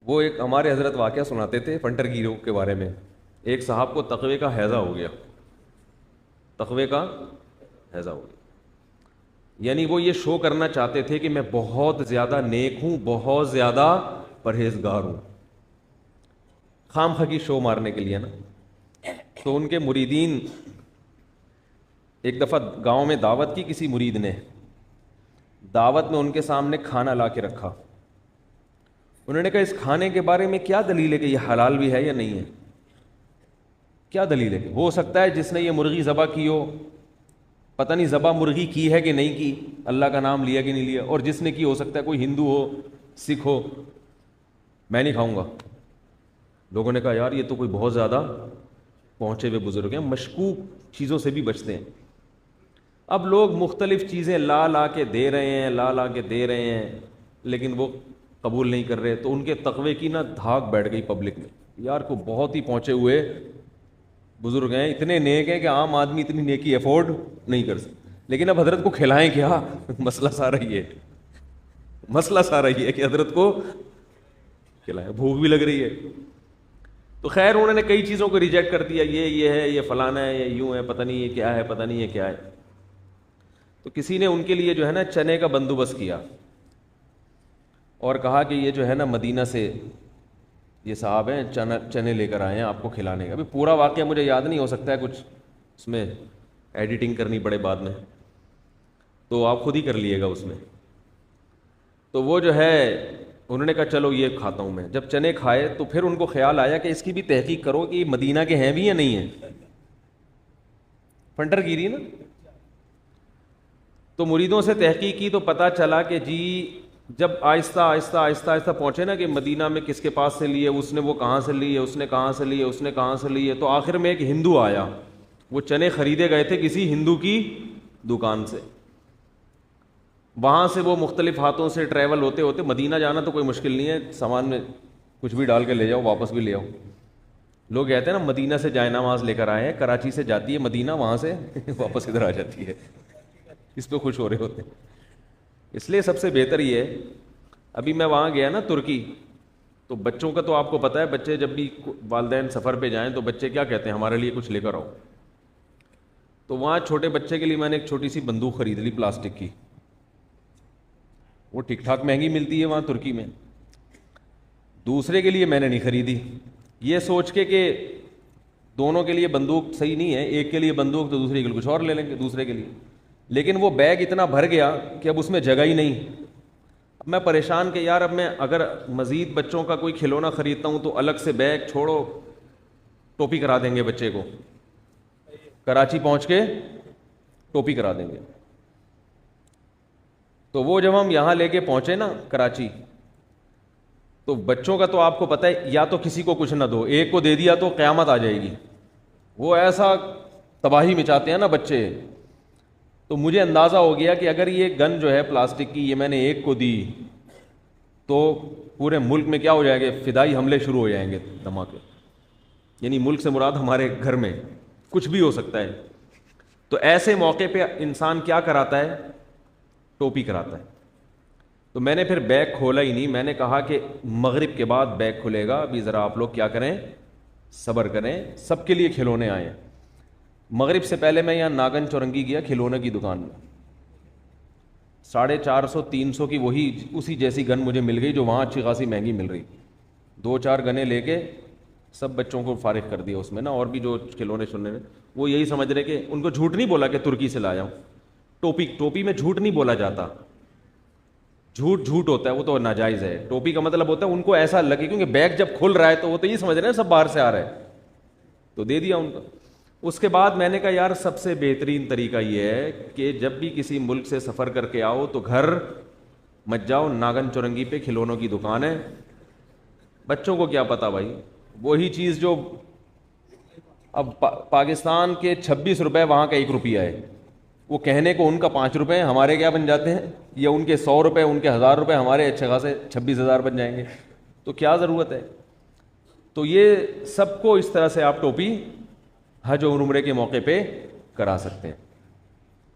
وہ ایک ہمارے حضرت واقعہ سناتے تھے فنٹر گیرو کے بارے میں. ایک صاحب کو تقوی کا ہیضہ ہو گیا, تقوی کا ہیضہ ہو گیا. یعنی وہ یہ شو کرنا چاہتے تھے کہ میں بہت زیادہ نیک ہوں, بہت زیادہ پرہیزگار ہوں, خام خواہ کی شو مارنے کے لیے نا. تو ان کے مریدین, ایک دفعہ گاؤں میں دعوت کی کسی مرید نے, دعوت میں ان کے سامنے کھانا لا کے رکھا. انہوں نے کہا اس کھانے کے بارے میں کیا دلیل ہے کہ یہ حلال بھی ہے یا نہیں ہے؟ کیا دلیل ہے؟ ہو سکتا ہے جس نے یہ مرغی ذبح کی ہو, پتہ نہیں ذبح مرغی کی ہے کہ نہیں کی, اللہ کا نام لیا کہ نہیں لیا, اور جس نے کی ہو سکتا ہے کوئی ہندو ہو, سکھ ہو. میں نہیں کھاؤں گا. لوگوں نے کہا یار یہ تو کوئی بہت زیادہ پہنچے ہوئے بزرگ ہیں, مشکوک چیزوں سے بھی بچتے ہیں. اب لوگ مختلف چیزیں لا کے دے رہے ہیں, لا کے دے رہے ہیں, لیکن وہ قبول نہیں کر رہے. تو ان کے تقوی کی نا دھاک بیٹھ گئی پبلک میں, یار کو بہت ہی پہنچے ہوئے بزرگ ہیں, اتنے نیک ہیں کہ عام آدمی اتنی نیکی افورڈ نہیں کر سکتا. لیکن اب حضرت کو کھلائیں کیا؟ مسئلہ سارا یہ ہے, مسئلہ سارا یہ ہے کہ حضرت کو کھلائیں, بھوک بھی لگ رہی ہے. تو خیر انہوں نے کئی چیزوں کو ریجیکٹ کر دیا, یہ ہے, یہ فلانا ہے, یہ یوں ہے, پتہ نہیں یہ کیا ہے, پتہ نہیں یہ کیا ہے. تو کسی نے ان کے لیے جو ہے نا چنے کا بندوبست کیا اور کہا کہ یہ جو ہے نا مدینہ سے یہ صاحب ہیں چنے لے کر آئے ہیں آپ کو کھلانے کا. ابھی پورا واقعہ مجھے یاد نہیں, ہو سکتا ہے کچھ اس میں ایڈیٹنگ کرنی پڑے بعد میں, تو آپ خود ہی کر لیے گا اس میں. تو وہ جو ہے انہوں نے کہا چلو یہ کھاتا ہوں میں. جب چنے کھائے تو پھر ان کو خیال آیا کہ اس کی بھی تحقیق کرو کہ یہ مدینہ کے ہیں بھی یا نہیں ہیں. فنٹر گیری نا. تو مریدوں سے تحقیق کی تو پتہ چلا کہ جی جب آہستہ آہستہ پہنچے نا کہ مدینہ میں کس کے پاس سے لیے, اس نے وہ کہاں سے لیے, اس نے کہاں سے لیے, اس نے کہاں سے لیے, تو آخر میں ایک ہندو آیا. وہ چنے خریدے گئے تھے کسی ہندو کی دکان سے. وہاں سے وہ مختلف ہاتھوں سے ٹریول ہوتے ہوتے مدینہ جانا تو کوئی مشکل نہیں ہے, سامان میں کچھ بھی ڈال کے لے جاؤ, واپس بھی لے آؤ. لوگ کہتے ہیں نا مدینہ سے جائے نماز لے کر آئے ہیں, کراچی سے جاتی ہے مدینہ, وہاں سے واپس ادھر آ جاتی ہے. اس پہ خوش ہو رہے ہوتے ہیں. اس لیے سب سے بہتر یہ ہے, ابھی میں وہاں گیا نا ترکی, تو بچوں کا تو آپ کو پتہ ہے, بچے جب بھی والدین سفر پہ جائیں تو بچے کیا کہتے ہیں, ہمارے لیے کچھ لے کر آؤ. تو وہاں چھوٹے بچے کے لیے میں نے ایک چھوٹی سی بندوق خرید لی پلاسٹک کی. وہ ٹھیک ٹھاک مہنگی ملتی ہے وہاں ترکی میں. دوسرے کے لیے میں نے نہیں خریدی, یہ سوچ کے کہ دونوں کے لیے بندوق صحیح نہیں ہے, ایک کے لیے بندوق تو دوسرے کے لیے کچھ اور لے لیں گے دوسرے کے لیے. لیکن وہ بیگ اتنا بھر گیا کہ اب اس میں جگہ ہی نہیں. اب میں پریشان کہ یار اب میں اگر مزید بچوں کا کوئی کھلونا خریدتا ہوں تو الگ سے بیگ چھوڑو, ٹوپی کرا دیں گے بچے کو, کراچی پہنچ کے ٹوپی کرا دیں گے. تو وہ جب ہم یہاں لے کے پہنچے نا کراچی, تو بچوں کا تو آپ کو پتہ ہے, یا تو کسی کو کچھ نہ دو, ایک کو دے دیا تو قیامت آ جائے گی. وہ ایسا تباہی مچاتے ہیں نا بچے. تو مجھے اندازہ ہو گیا کہ اگر یہ گن جو ہے پلاسٹک کی یہ میں نے ایک کو دی تو پورے ملک میں کیا ہو جائے گا, فدائی حملے شروع ہو جائیں گے, دھماکے. یعنی ملک سے مراد ہمارے گھر میں کچھ بھی ہو سکتا ہے. تو ایسے موقع پہ انسان کیا کراتا ہے, ٹوپی کراتا ہے. تو میں نے پھر بیگ کھولا ہی نہیں, میں نے کہا کہ مغرب کے بعد بیگ کھلے گا, ابھی ذرا آپ لوگ کیا کریں, صبر کریں, سب کے لیے کھلونے آئے ہیں. مغرب سے پہلے میں یہاں ناگن چورنگی گیا کھلونے کی دکان میں, 450-300 کی وہی اسی جیسی گن مجھے مل گئی جو وہاں اچھی خاصی مہنگی مل رہی. 2-4 گنیں لے کے سب بچوں کو فارغ کر دیا اس میں نا. اور بھی جو کھلونے سننے میں وہ یہی سمجھ رہے کہ ان کو جھوٹ نہیں بولا کہ ترکی سے لایا ہوں. ٹوپی میں جھوٹ نہیں بولا جاتا, جھوٹ ہوتا ہے, وہ تو ناجائز ہے. ٹوپی کا مطلب ہوتا ہے ان کو ایسا لگے, کیونکہ بیگ جب کھل رہا ہے تو وہ تو یہ سمجھ رہے ہیں سب باہر سے آ رہا ہے, تو دے دیا ان کو. اس کے بعد میں نے کہا یار سب سے بہترین طریقہ یہ ہے کہ جب بھی کسی ملک سے سفر کر کے آؤ تو گھر مت جاؤ, ناگن چورنگی پہ کھلونوں کی دکان ہے. بچوں کو کیا پتا بھائی, وہی چیز جو اب پاکستان کے 26 روپے وہاں کا 1 روپیہ ہے, وہ کہنے کو ان کا 5 روپے, ہمارے کیا بن جاتے ہیں, یا ان کے 100 روپے, ان کے 1000 روپے, ہمارے اچھے خاصے 26,000 بن جائیں گے. تو کیا ضرورت ہے. تو یہ سب کو اس طرح سے آپ ٹوپی حج اور عمرے کے موقع پہ کرا سکتے ہیں.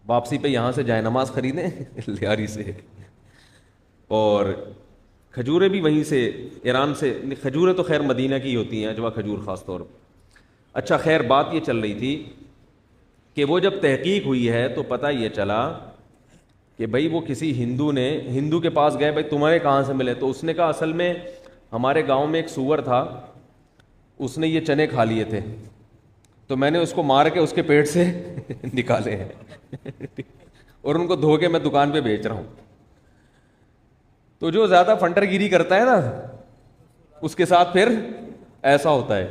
واپسی پہ یہاں سے جائے نماز خریدیں لیاری سے, اور کھجوریں بھی وہیں سے ایران سے، کھجوریں تو خیر مدینہ کی ہوتی ہیں، اجوا کھجور خاص طور پر۔ اچھا خیر بات یہ چل رہی تھی کہ وہ جب تحقیق ہوئی ہے تو پتہ یہ چلا کہ بھائی وہ کسی ہندو کے پاس گئے، بھائی تمہارے کہاں سے ملے؟ تو اس نے کہا اصل میں ہمارے گاؤں میں ایک سور تھا، اس نے یہ چنے کھا لیے تھے، تو میں نے اس کو مار کے اس کے پیٹ سے نکالے ہیں اور ان کو دھو کے میں دکان پہ بیچ رہا ہوں۔ تو جو زیادہ فنٹر گیری کرتا ہے نا، اس کے ساتھ پھر ایسا ہوتا ہے۔